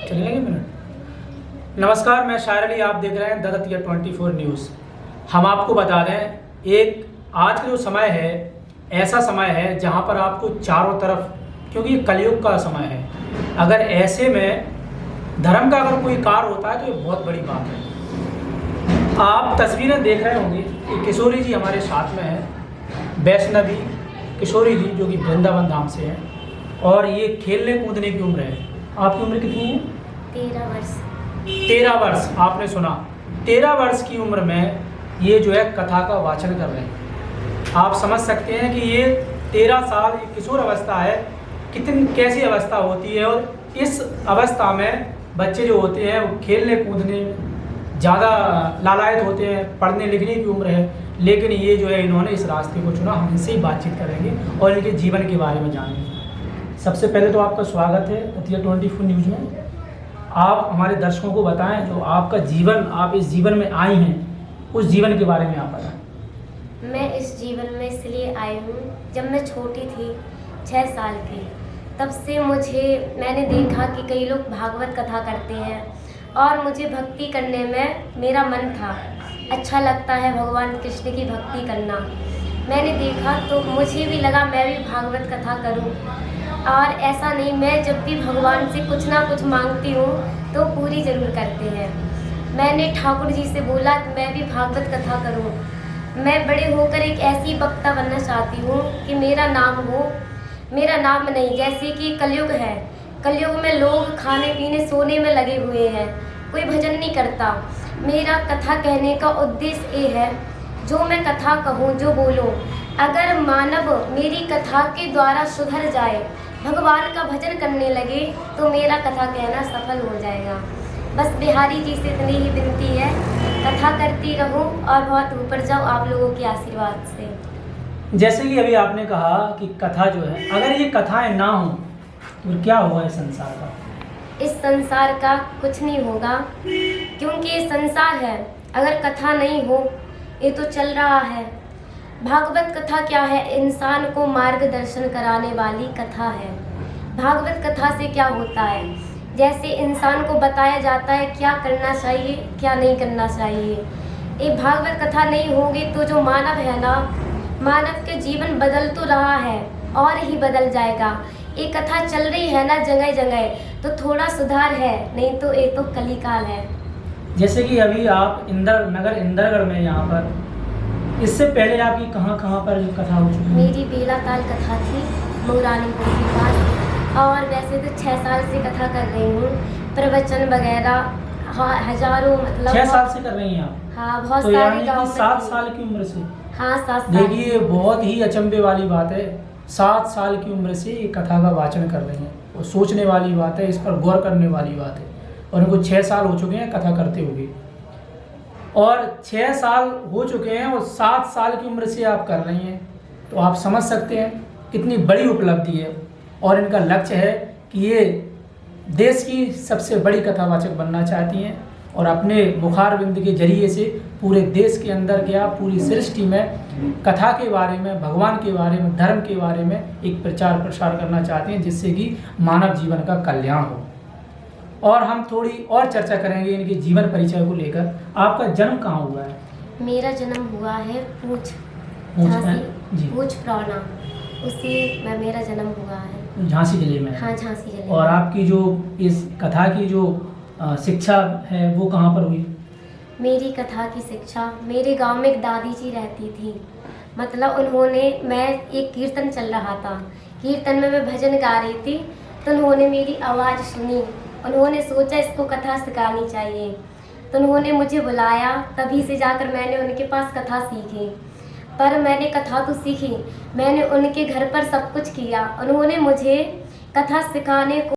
चलेगा ये मिनट। नमस्कार, मैं शायर अली, आप देख रहे हैं ददतिया 24 न्यूज़। हम आपको बता दें, एक आज का जो समय है ऐसा समय है जहां पर आपको चारों तरफ, क्योंकि ये कलयुग का समय है, अगर ऐसे में धर्म का अगर कोई कार्य होता है तो ये बहुत बड़ी बात है। आप तस्वीरें देख रहे होंगे कि किशोरी जी हमारे साथ में हैं, वैष्णवी किशोरी जी, जो कि वृंदावन धाम से हैं, और ये खेलने कूदने की उम्र है। आपकी उम्र कितनी है? 13 वर्ष। 13 वर्ष, आपने सुना, 13 वर्ष की उम्र में ये जो है कथा का वाचन कर रहे हैं। आप समझ सकते हैं कि ये 13 साल ये किशोर अवस्था है, कितनी कैसी अवस्था होती है। और इस अवस्था में बच्चे जो होते हैं वो खेलने कूदने ज़्यादा लालायत होते हैं, पढ़ने लिखने की उम्र है, लेकिन ये जो है इन्होंने इस रास्ते को चुना। हम इनसे ही बातचीत करेंगे और इनके जीवन के बारे में जानेंगे। सबसे पहले तो आपका स्वागत है दतिया 24 न्यूज़ में। आप हमारे दर्शकों को बताएं, जो आपका जीवन, आप इस जीवन में आई हैं, उस जीवन के बारे में आप बताएं। मैं इस जीवन में इसलिए आई हूँ, जब मैं छोटी थी, 6 साल की, तब से मैंने देखा कि कई लोग भागवत कथा करते हैं और मुझे भक्ति करने में मेरा मन था। अच्छा लगता है भगवान कृष्ण की भक्ति करना। मैंने देखा तो मुझे भी लगा मैं भी भागवत कथा करूं। और ऐसा नहीं, मैं जब भी भगवान से कुछ ना कुछ मांगती हूँ तो पूरी ज़रूर करते हैं। मैंने ठाकुर जी से बोला कि मैं भी भागवत कथा करूँ। मैं बड़े होकर एक ऐसी वक्ता बनना चाहती हूँ कि मेरा नाम हो, मेरा नाम नहीं, जैसे कि कलयुग है, कलयुग में लोग खाने पीने सोने में लगे हुए हैं, कोई भजन नहीं करता। मेरा कथा कहने का उद्देश्य ये है, जो मैं कथा कहूँ, जो बोलूँ, अगर मानव मेरी कथा के द्वारा सुधर जाए, भगवान का भजन करने लगे, तो मेरा कथा कहना सफल हो जाएगा। बस बिहारी जी से इतनी ही विनती है, कथा करती रहूं और बहुत ऊपर जाऊं आप लोगों के आशीर्वाद से। जैसे कि अभी आपने कहा कि कथा जो है, अगर ये कथाएं ना हो तो क्या होगा इस संसार का? इस संसार का कुछ नहीं होगा, क्योंकि ये संसार है। अगर कथा नहीं हो, ये तो चल रहा है। भागवत कथा क्या है? इंसान को मार्गदर्शन कराने वाली कथा है। भागवत कथा से क्या होता है? जैसे इंसान को बताया जाता है क्या करना चाहिए, क्या नहीं करना चाहिए। ये भागवत कथा नहीं होगी तो जो मानव है ना, मानव के जीवन बदल तो रहा है और ही बदल जाएगा। ये कथा चल रही है ना जगह जगह, तो थोड़ा सुधार है, नहीं तो ये तो कलिकाल है। जैसे कि अभी आप इंदरगढ़ में यहाँ पर, इससे पहले आपकी कहाँ पर कथा हो चुकी है? मेरी बेला ताल कथा थी मऊरानीपुर के पास, और वैसे तो 6 साल से कथा कर रही हूँ, प्रवचन वगैरह हजारों, मतलब 6 साल से कर रही हैं आप? हाँ, बहुत तो सारे यानी गाँव कि में 7 थी। साल की उम्र से? हाँ, 7 साल। देखिए, बहुत ही अचंभे वाली बात है, 7 साल की उम्र से ये कथा का वाचन कर रही हैं। और सोचने वाली बात है, इस पर गौर करने वाली बात है। और उनको 6 साल हो चुके हैं कथा करते हुए, और 6 साल हो चुके हैं और 7 साल की उम्र से आप कर रही हैं, तो आप समझ सकते हैं कितनी बड़ी उपलब्धि है। और इनका लक्ष्य है कि ये देश की सबसे बड़ी कथावाचक बनना चाहती हैं और अपने मुखारबिंद के जरिए से पूरे देश के अंदर क्या, पूरी सृष्टि में कथा के बारे में, भगवान के बारे में, धर्म के बारे में एक प्रचार प्रसार करना चाहते हैं, जिससे कि मानव जीवन का कल्याण हो। और हम थोड़ी और चर्चा करेंगे इनके जीवन परिचय को लेकर। आपका जन्म कहाँ हुआ है? मेरा जन्म हुआ है पूछ, जी, पूछ प्रौना, उसी में मेरा जन्म हुआ है। झांसी जिले में? हाँ, झांसी जिले। और आपकी जो इस कथा की जो शिक्षा है वो कहाँ पर हुई? मेरी कथा की शिक्षा, मेरे गांव में एक दादी जी रहती थी, मतलब मैं एक कीर्तन चल रहा था, कीर्तन में मैं भजन गा रही थी, तो उन्होंने मेरी आवाज़ सुनी, उन्होंने सोचा इसको कथा सिखानी चाहिए, तो उन्होंने मुझे बुलाया। तभी से जाकर मैंने उनके पास कथा सीखी। पर मैंने कथा तो सीखी, मैंने उनके घर पर सब कुछ किया। उन्होंने मुझे कथा सिखाने को